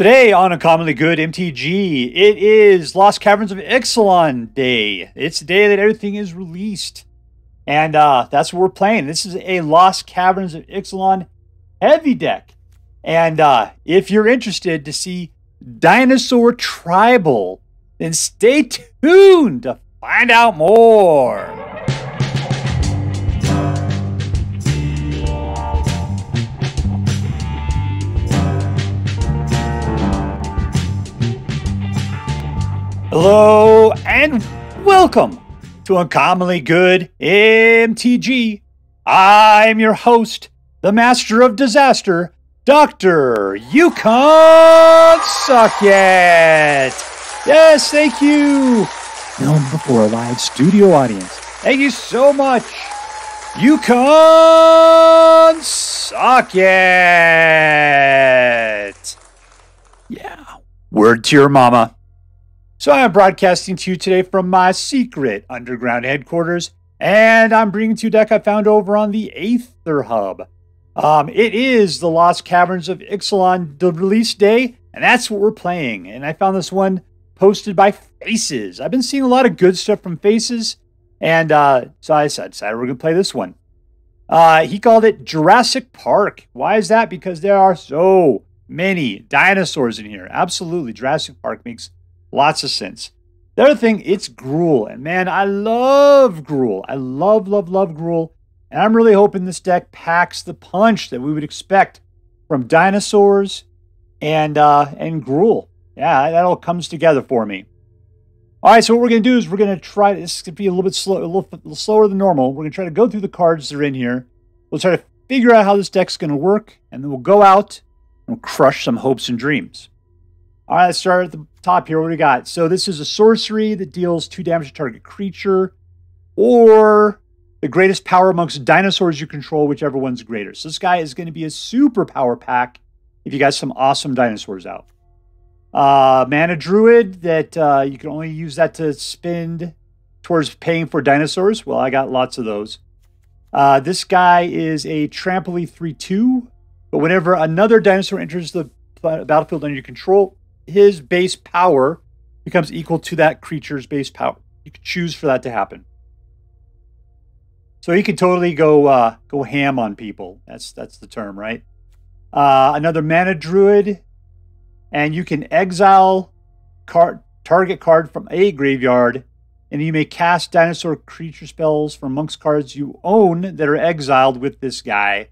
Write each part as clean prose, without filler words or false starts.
Today on Uncommonly Good MTG, it is Lost Caverns of Ixalan Day. It's the day that everything is released. And that's what we're playing. This is a Lost Caverns of Ixalan heavy deck. And if you're interested to see Dinosaur Tribal, then stay tuned to find out more. Hello and welcome to Uncommonly Good MTG. I'm your host, the Master of Disaster, Dr. Yukon Suckett. Yes, thank you. Filmed before a live studio audience. Thank you so much, Yukon Suckett. Yeah, word to your mama. So I'm broadcasting to you today from my secret underground headquarters, and I'm bringing to you a deck I found over on the Aether Hub. It is the Lost Caverns of Ixalan, the release day, and that's what we're playing. And I found this one posted by Faces. I've been seeing a lot of good stuff from Faces, and so I decided we're going to play this one. He called it Jurassic Park. Why is that? Because there are so many dinosaurs in here. Absolutely, Jurassic Park makes lots of sense. The other thing, it's Gruul. And man, I love Gruul. I love Gruul. And I'm really hoping this deck packs the punch that we would expect from dinosaurs and Gruul. Yeah, that all comes together for me. All right, so what we're going to do is we're going to try, this is going to be a little bit slow, a little slower than normal. We're going to try to go through the cards that are in here. We'll try to figure out how this deck's going to work, and then we'll go out and crush some hopes and dreams. All right, let's start at the top here. What do we got? So this is a sorcery that deals 2 damage to target creature, or the greatest power amongst dinosaurs you control, whichever one's greater. So this guy is going to be a super power pack if you got some awesome dinosaurs out. Mana Druid, that you can only use that to spend towards paying for dinosaurs. Well, I got lots of those. This guy is a Trampoline 3/2, but whenever another dinosaur enters the battlefield under your control, his base power becomes equal to that creature's base power. You can choose for that to happen. So he can totally go ham on people. That's the term, right? Another Mana Druid, and you can exile target card from a graveyard, and you may cast dinosaur creature spells from amongst cards you own that are exiled with this guy.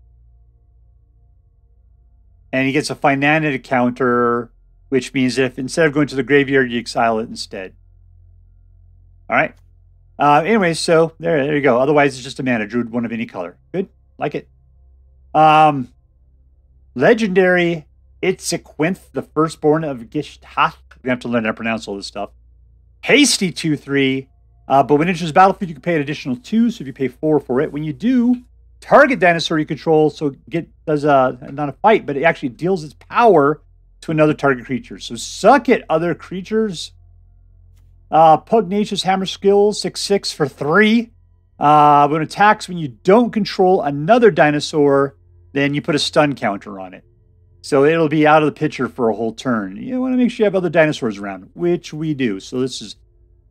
And he gets a finite counter, which means that if instead of going to the graveyard, you exile it instead. All right. Anyway, so there you go. Otherwise, it's just a Mana Druid, one of any color. Good. Like it. Legendary Itzequinth, the firstborn of Gishath. We have to learn how to pronounce all this stuff. Hasty 2/3. But when it enters the battlefield, you can pay an additional 2. So if you pay 4 for it, when you do, target dinosaur you control, so does not a fight, but it actually deals its power to another target creature. So suck it, other creatures. Pugnacious Hammerskull, 6/6 for 3. When it attacks when you don't control another dinosaur, then you put a stun counter on it. So it'll be out of the picture for a whole turn. You want to make sure you have other dinosaurs around, which we do. So this is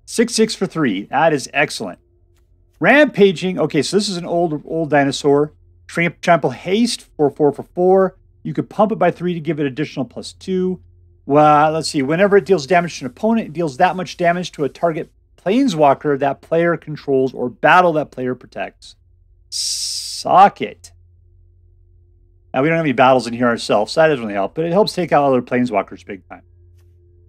6/6 for 3. That is excellent. Rampaging. Okay, so this is an old dinosaur. Trample Haste for 4 for 4. You could pump it by 3 to give it additional +2. Well, let's see. Whenever it deals damage to an opponent, it deals that much damage to a target planeswalker that player controls or battle that player protects. Suck it. Now, we don't have any battles in here ourselves, so that doesn't really help, but it helps take out other planeswalkers big time.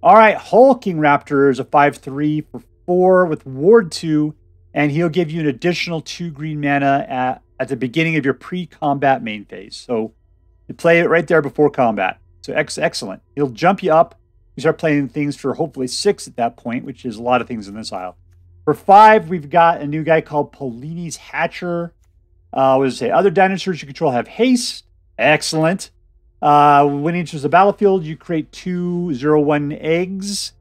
All right, Hulking Raptor is a 5/3 for 4 with Ward 2, and he'll give you an additional 2 green mana at the beginning of your pre-combat main phase. So you play it right there before combat. So excellent. He'll jump you up. You start playing things for hopefully 6 at that point, which is a lot of things in this aisle. For 5, we've got a new guy called Polini's Hatcher. What does it say? Other dinosaurs you control have haste. Excellent. When he enters the battlefield, you create 2 0/1 eggs.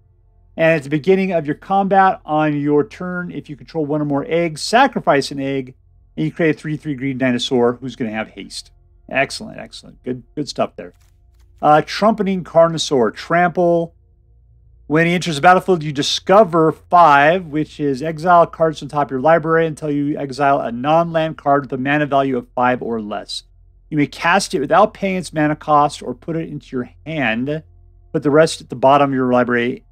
And at the beginning of your combat on your turn, if you control 1 or more eggs, sacrifice an egg, and you create a 3/3 green dinosaur who's going to have haste. Excellent, excellent. Good stuff there. Trumpeting Carnosaur. Trample. When he enters the battlefield, you discover 5, which is exile cards on top of your library until you exile a non-land card with a mana value of 5 or less. You may cast it without paying its mana cost or put it into your hand. Put the rest at the bottom of your library.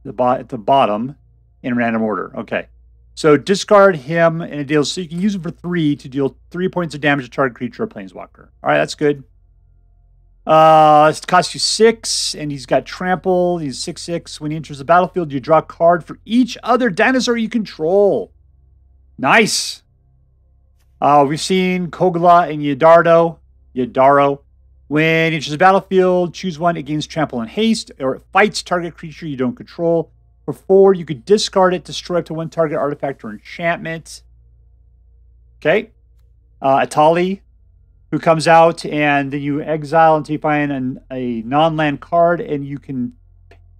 At the bottom in random order. Okay. So discard him and it deals. So you can use him for 3 to deal 3 points of damage to target creature or planeswalker. All right, that's good. It costs you 6, and he's got trample. He's 6/6. When he enters the battlefield, you draw a card for each other dinosaur you control. Nice. We've seen Kogla and Yidaro. When he enters the battlefield, choose one. It gains trample and haste, or it fights target creature you don't control. For 4, you could discard it, destroy up to 1 target artifact or enchantment. Okay. Etali, who comes out, and then you exile until you find a non-land card, and you can,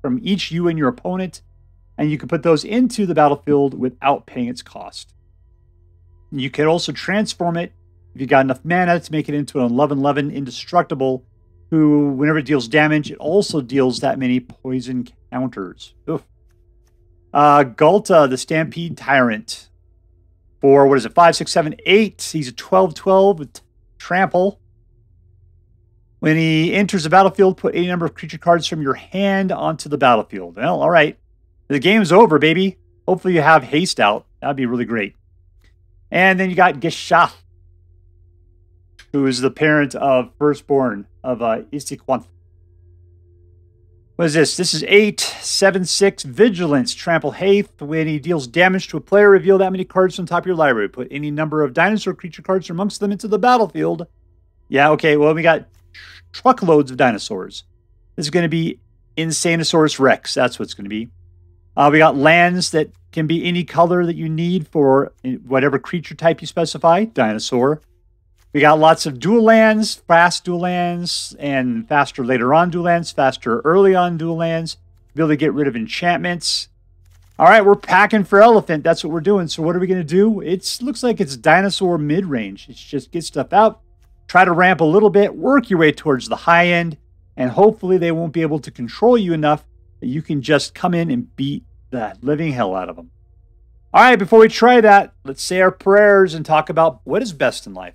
from each you and your opponent, and you can put those into the battlefield without paying its cost. You can also transform it, if you got enough mana, to make it into an 11/11 indestructible, who, whenever it deals damage, it also deals that many poison counters. Ghalta, the Stampede Tyrant. For, 5, 6, 7, 8. He's a 12/12 with trample. When he enters the battlefield, put a number of creature cards from your hand onto the battlefield. Well, all right. The game's over, baby. Hopefully you have haste out. That'd be really great. And then you got Gishath, who is the parent of Firstborn of Ixalan. What is this? This is 8, 7, 6, Vigilance, Trample Haste. When he deals damage to a player, reveal that many cards from top of your library. Put any number of dinosaur creature cards amongst them into the battlefield. Yeah, okay, well, we got truckloads of dinosaurs. This is going to be Insanosaurus Rex. That's what it's going to be. We got lands that can be any color that you need for whatever creature type you specify. Dinosaur. We got lots of dual lands, fast dual lands, and faster later on dual lands, faster early on dual lands. Be able to get rid of enchantments. All right, we're packing for elephant. That's what we're doing. So what are we going to do? It looks like it's dinosaur mid-range. It's just get stuff out, try to ramp a little bit, work your way towards the high end, and hopefully they won't be able to control you enough that you can just come in and beat the living hell out of them. All right, before we try that, let's say our prayers and talk about what is best in life.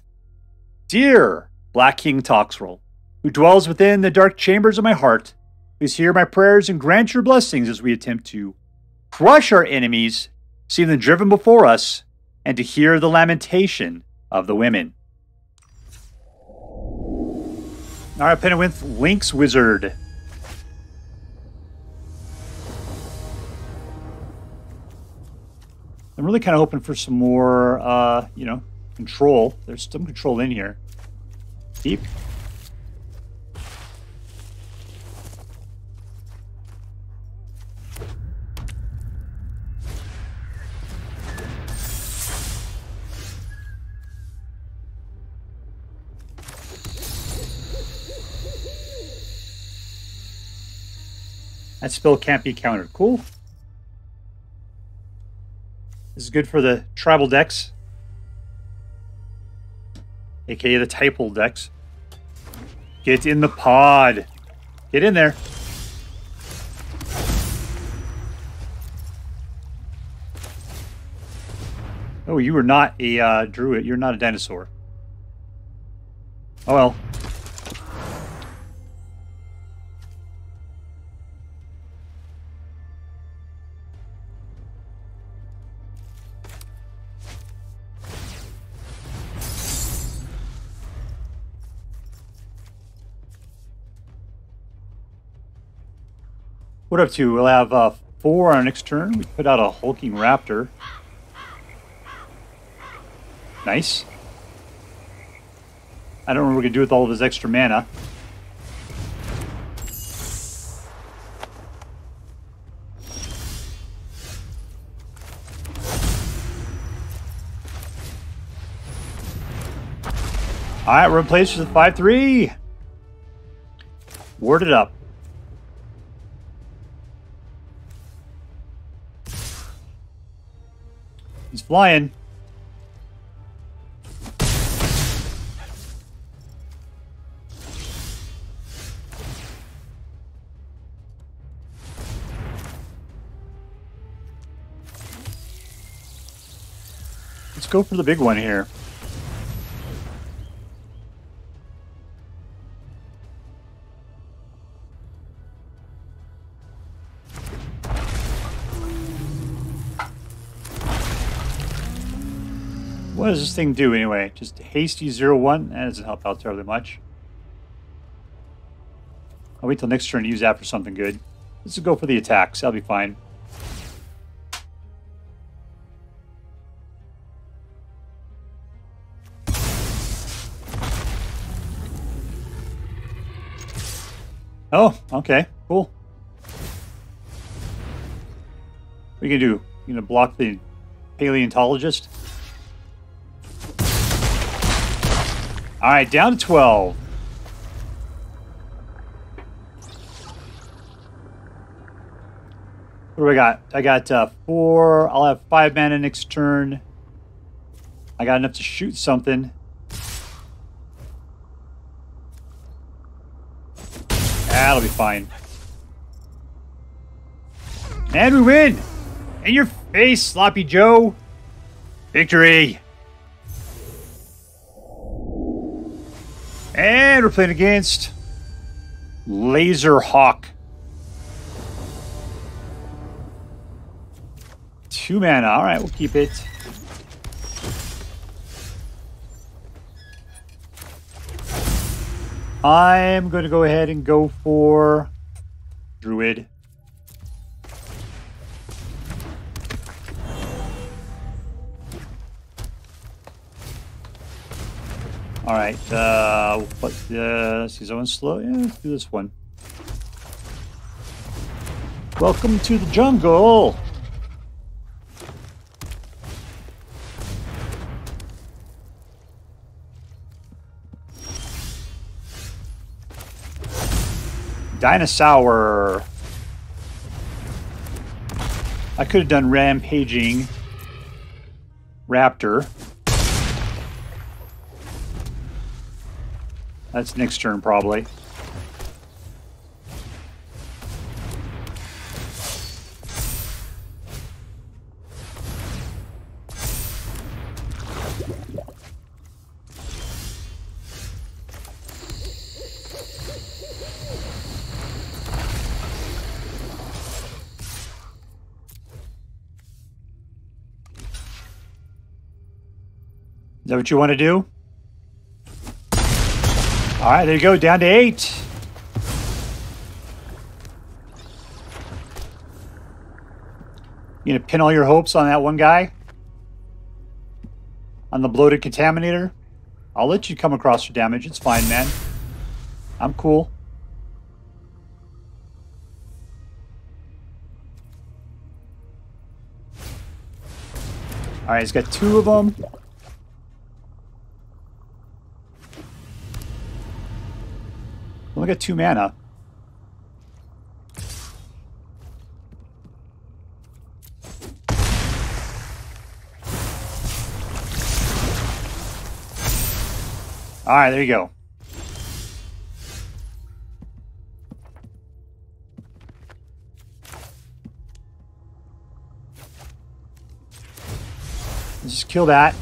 Dear Black King Toxrill, who dwells within the dark chambers of my heart, please hear my prayers and grant your blessings as we attempt to crush our enemies, see them driven before us, and to hear the lamentation of the women. All right, playing with LynxWizard. I'm really kind of hoping for some more, control. There's some control in here. Deep. That spell can't be countered. Cool. This is good for the tribal decks, aka the typal decks. Get in the pod. Get in there. Oh, you are not a druid. You're not a dinosaur. Oh well. What up to? We'll have 4 on our next turn. We put out a Hulking Raptor. Nice. I don't know what we're going to do with all of his extra mana. Alright, we're in place for the 5-3. Ward it up. He's flying. let's go for the big one here. What does this thing do anyway? Just hasty 0-1? That doesn't help out terribly much. I'll wait till next turn to use that for something good. Let's go for the attacks. That'll be fine. Oh, okay. Cool. What are you going to do? You going to block the Paleontologist? Alright, down to 12. What do I got? I got 4. I'll have 5 mana next turn. I got enough to shoot something. That'll be fine. And we win! In your face, Sloppy Joe! Victory! And we're playing against Laser Hawk. 2 mana. Alright, we'll keep it. I'm going to go ahead and go for Druid. Alright, let's see, someone slow? Yeah, let's do this one. Welcome to the jungle! Dinosaur. I could have done Rampaging Raptor. That's next turn, probably. Is that what you want to do? All right, there you go, down to 8. You gonna pin all your hopes on that one guy? On the bloated contaminator? I'll let you come across for damage. It's fine, man. I'm cool. All right, he's got 2 of them. Only got 2 mana. All right, there you go. Let's just kill that.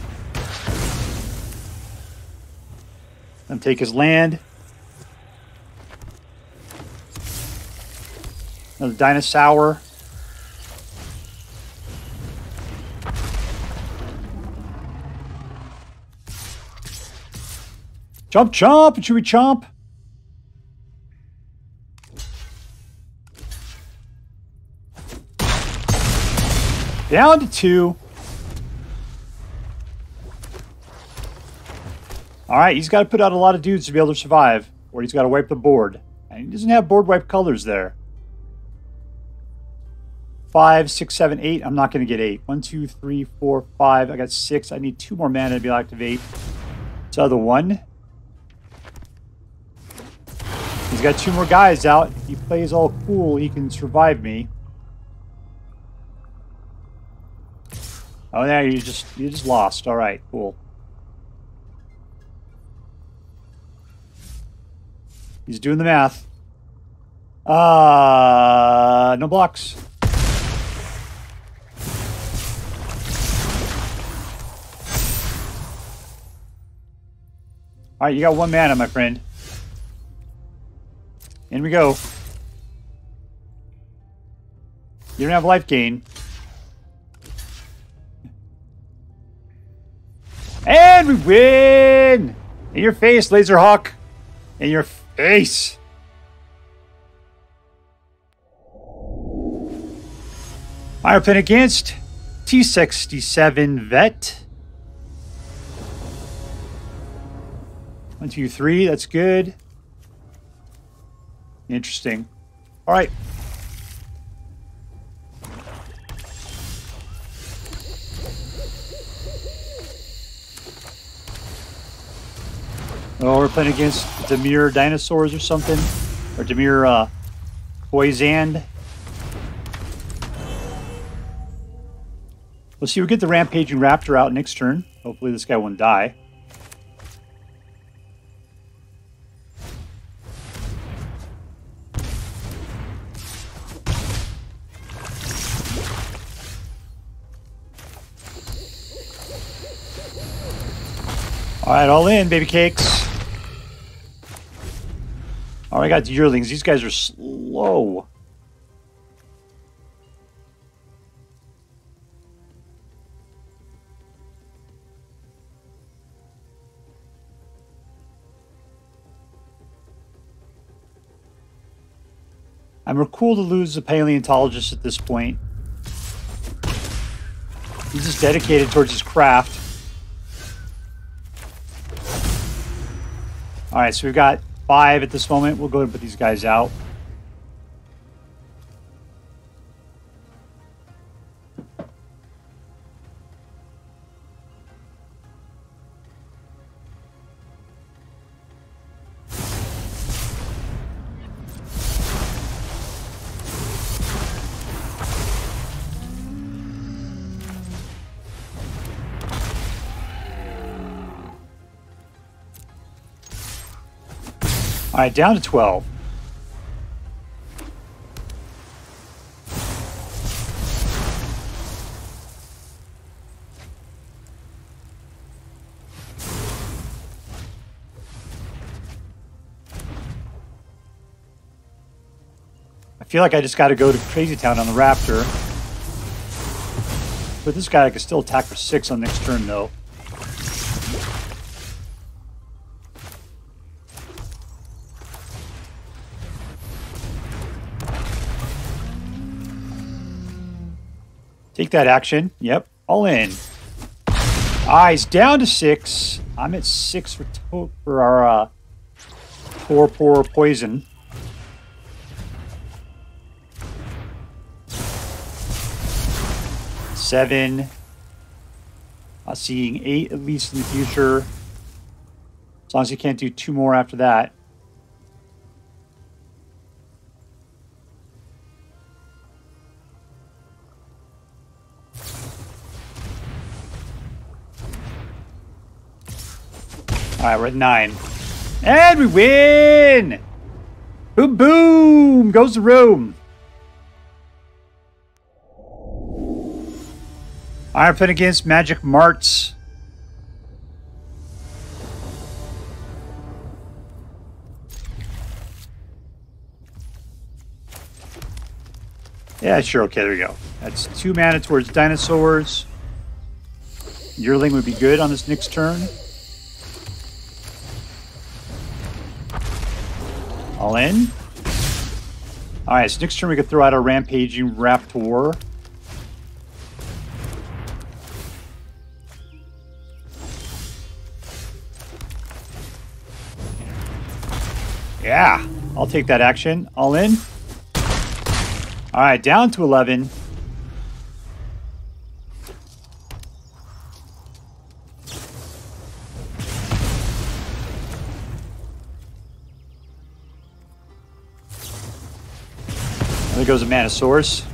And take his land. Another Dinosaur. Chomp, chomp! Chewy chomp! Down to 2. Alright, he's got to put out a lot of dudes to be able to survive. Or he's got to wipe the board. And he doesn't have board wipe colors there. 5, 6, 7, 8. I'm not going to get 8. 1, 2, 3, 4, 5. I got 6. I need 2 more mana to be able to activate. So the 1. He's got 2 more guys out. If he plays all cool, he can survive me. Oh, there you just lost. All right, cool. He's doing the math. No blocks. All right, you got 1 mana, my friend. In we go. You don't have life gain. And we win! In your face, Laserhawk. In your face. I playing against T67 Vet. 1, 2, 3. That's good. Interesting. All right. Oh, we're playing against Dimir dinosaurs or something. Or Dimir Poisand. Let's see, we get the Rampaging Raptor out next turn. Hopefully this guy won't die. Alright, all in, baby cakes. Alright, I got the Yearlings. These guys are slow. I'm cool to lose the Paleontologist at this point. He's just dedicated towards his craft. Alright, so we've got 5 at this moment. We'll go ahead and put these guys out. All right, down to 12. I feel like I just got to go to Crazy Town on the Raptor. But this guy I can still attack for 6 on next turn, though. Take that action. Yep. All in. Eyes down to 6. I'm at 6 for our poor poison. Seven. Seeing 8 at least in the future. As long as you can't do 2 more after that. All right, we're at 9. And we win! Boom, boom! Goes the room. I'm playing against Magic Marts. Yeah, sure. Okay, there we go. That's 2 mana towards dinosaurs. Yearling would be good on this next turn. All in. All right, so next turn we could throw out our Rampaging Raptor. Yeah, I'll take that action. All in. All right, down to 11. There goes a Manosaurus.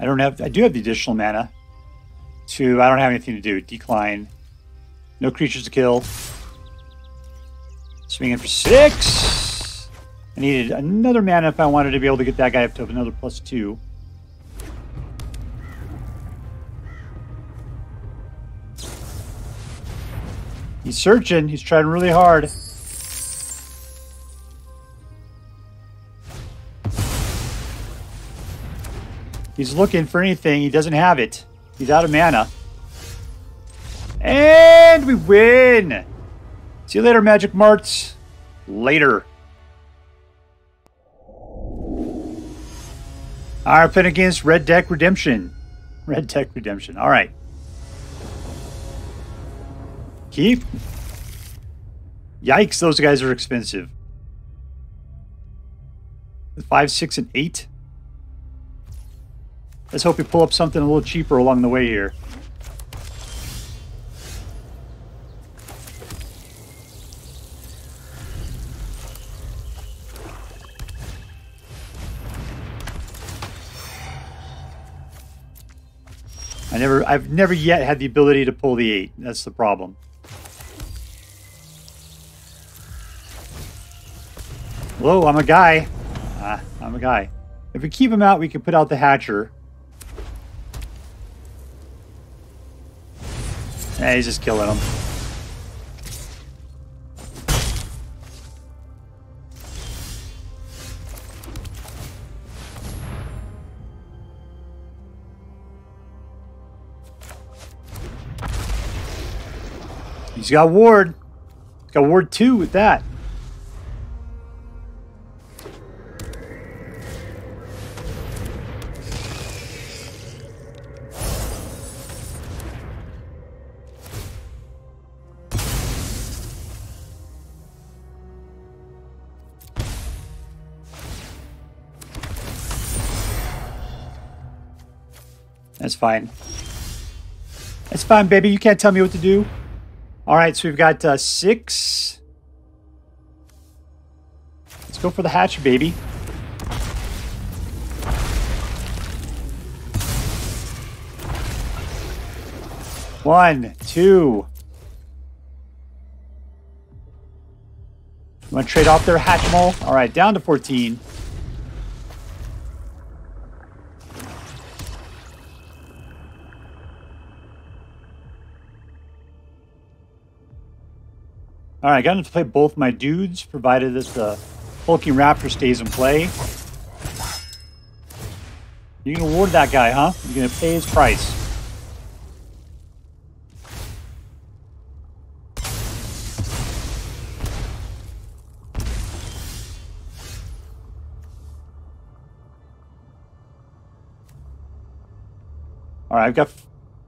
I do have the additional mana. I don't have anything to do. Decline. No creatures to kill. Swinging for 6. I needed another mana if I wanted to be able to get that guy up to another +2. He's searching. He's trying really hard. He's looking for anything. He doesn't have it. He's out of mana. And we win! See you later, Magic Marts. Later. Alright, playing against Red Deck Redemption. Red Deck Redemption. Alright. Keep. Yikes, those guys are expensive. 5, 6, and 8. Let's hope we pull up something a little cheaper along the way here. I've never yet had the ability to pull the 8. That's the problem. Whoa, I'm a guy. I'm a guy. If we keep him out, we can put out the Hatcher. He's just killing him. He's got Ward. He's got Ward 2 with that. That's fine. That's fine, baby. You can't tell me what to do. All right, so we've got 6. Let's go for the hatch, baby. One, 2. You want to trade off their Hatchimal? All right, down to 14. All right, I got enough to play both my dudes, provided that the Hulking Raptor stays in play. You're going to ward that guy, huh? You're going to pay his price. All right, I've got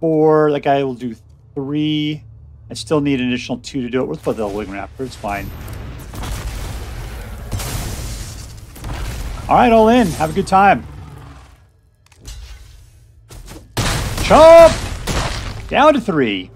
4. That guy will do 3. I still need an additional 2 to do it. Let's put the Hulking Raptor. It's fine. All right, all in. Have a good time. Chomp! Down to 3.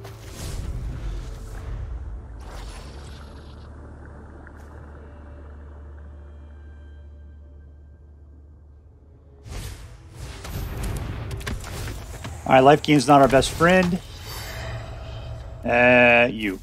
All right, life gain's not our best friend. You.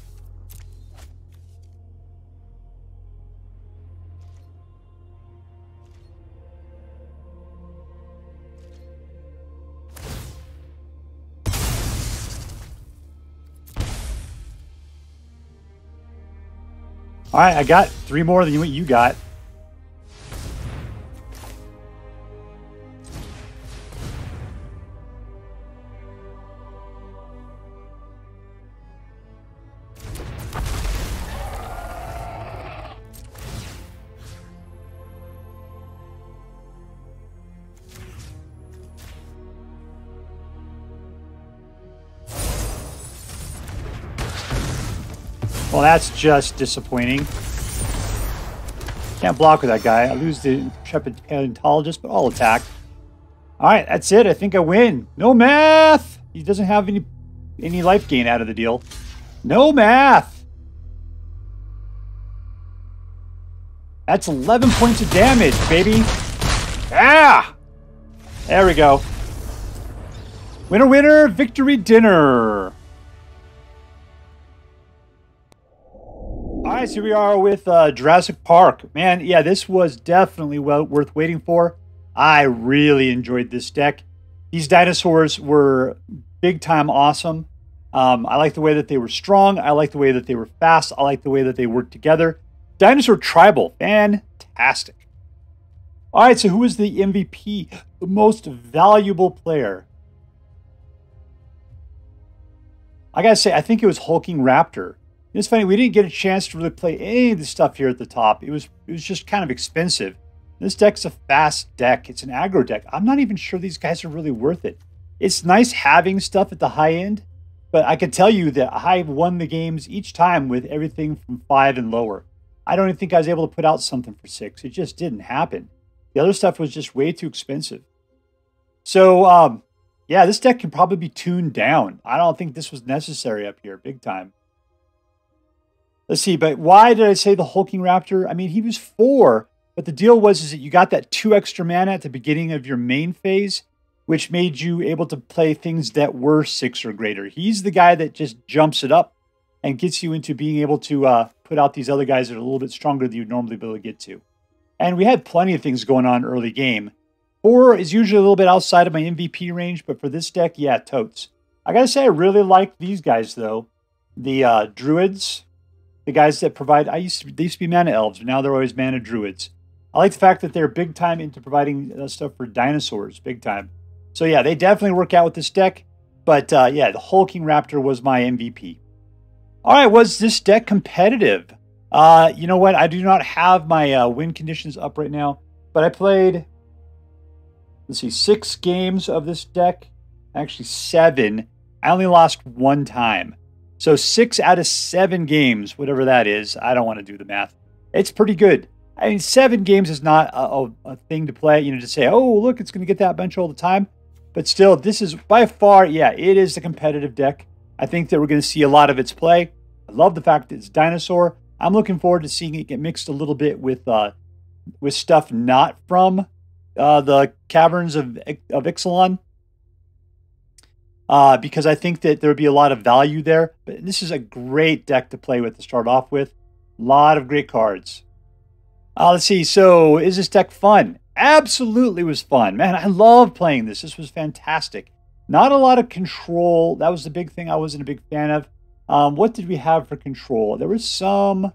All right, I got 3 more than what you got. Well, that's just disappointing. Can't block with that guy. I lose the Intrepid Paleontologist, but I'll attack. All right, that's it. I think I win. No math! He doesn't have any life gain out of the deal. No math! That's 11 points of damage, baby. Ah! There we go. Winner, winner, victory dinner. All All right, so here we are with Jurassic Park. Man, yeah, this was definitely worth waiting for. I really enjoyed this deck. These dinosaurs were big time awesome. I like the way that they were strong. I like the way that they were fast. I like the way that they worked together. Dinosaur Tribal, fantastic. All right, so who was the MVP? The most valuable player? I gotta say, I think it was Hulking Raptor. It's funny, we didn't get a chance to really play any of the stuff here at the top. It was just kind of expensive. This deck's a fast deck. It's an aggro deck. I'm not even sure these guys are really worth it. It's nice having stuff at the high end, but I can tell you that I won the games each time with everything from 5 and lower. I don't even think I was able to put out something for 6. It just didn't happen. The other stuff was just way too expensive. So, yeah, this deck can probably be tuned down. I don't think this was necessary up here, big time. Let's see, but why did I say the Hulking Raptor? I mean, he was 4, but the deal was that you got that 2 extra mana at the beginning of your main phase, which made you able to play things that were 6 or greater. He's the guy that just jumps it up and gets you into being able to put out these other guys that are a little bit stronger than you'd normally be able to get to. And we had plenty of things going on early game. 4 is usually a little bit outside of my MVP range, but for this deck, yeah, totes. I gotta say, I really like these guys, though. The Druids, the guys that provide, they used to be mana elves, but now they're always mana druids. I like the fact that they're big time into providing stuff for dinosaurs, big time. So yeah, they definitely work out with this deck. But yeah, the Hulking Raptor was my MVP. All right, was this deck competitive? You know what? I do not have my win conditions up right now, but I played, let's see, 6 games of this deck. Actually 7. I only lost 1 time. So 6 out of 7 games, whatever that is, I don't want to do the math. It's pretty good. I mean, 7 games is not a thing to play, you know, to say, oh, look, it's going to get that bunch all the time. But still, this is by far, yeah, it is a competitive deck. I think that we're going to see a lot of its play. I love the fact that it's Dinosaur. I'm looking forward to seeing it get mixed a little bit with stuff not from the Caverns of Ixalan. Because I think that there would be a lot of value there. But this is a great deck to play with to start off with. A lot of great cards. Let's see. So, is this deck fun? Absolutely was fun. Man, I love playing this. This was fantastic. Not a lot of control. That was the big thing I wasn't a big fan of. What did we have for control? There was something.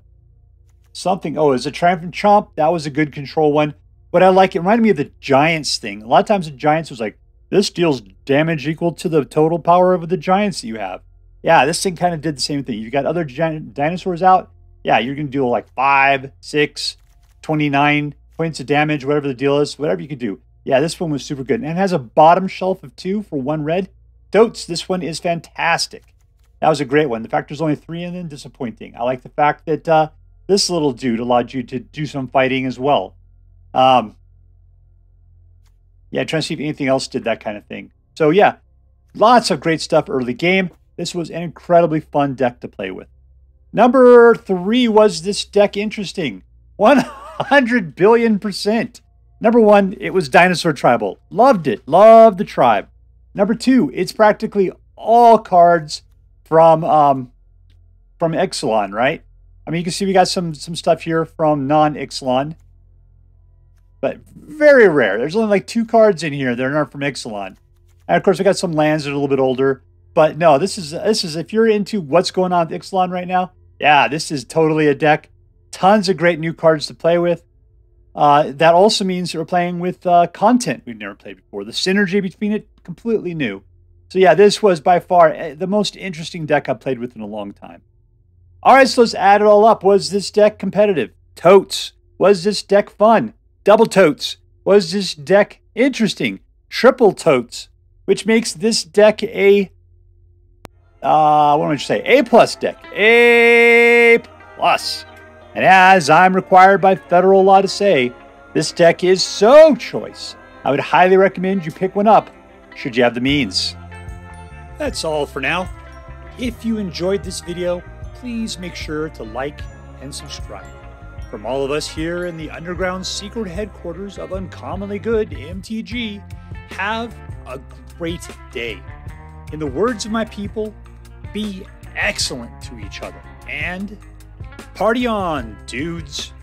Oh, it was a Triumphant Chomp. That was a good control one. But I like it. It reminded me of the Giants thing. A lot of times the Giants was like, this deals damage equal to the total power of the giants that you have. Yeah, this thing kind of did the same thing. You got other giant dinosaurs out. Yeah, you're going to do like 5, 6, 29 points of damage, whatever the deal is, whatever you could do. Yeah, this one was super good. And it has a bottom shelf of 2 for 1 red. Totes, this one is fantastic. That was a great one. The fact there's only 3 in them, disappointing. I like the fact that this little dude allowed you to do some fighting as well. Yeah, trying to see if anything else did that kind of thing. So yeah, lots of great stuff early game. This was an incredibly fun deck to play with. Number 3, was this deck interesting? 100 billion%. Number 1, it was Dinosaur Tribal. Loved it. Loved the tribe. Number 2, it's practically all cards from Ixalan, right? I mean, you can see we got some stuff here from non-Ixalan. But very rare. There's only like 2 cards in here that aren't from Ixalan. And of course, we got some lands that are a little bit older. But no, this is if you're into what's going on with Ixalan right now, yeah, this is totally a deck. Tons of great new cards to play with. That also means that we're playing with content we've never played before. The synergy between it, completely new. So yeah, this was by far the most interesting deck I've played with in a long time. All right, so let's add it all up. Was this deck competitive? Totes. Was this deck fun? Double totes. Was this deck interesting? Triple totes. Which makes this deck a, what am I say? A plus deck. A plus. And as I'm required by federal law to say, this deck is so choice. I would highly recommend you pick one up, should you have the means. That's all for now. If you enjoyed this video, please make sure to like and subscribe. From all of us here in the underground secret headquarters of Uncommonly Good MTG, have a great day. In the words of my people, be excellent to each other and Party on, dudes!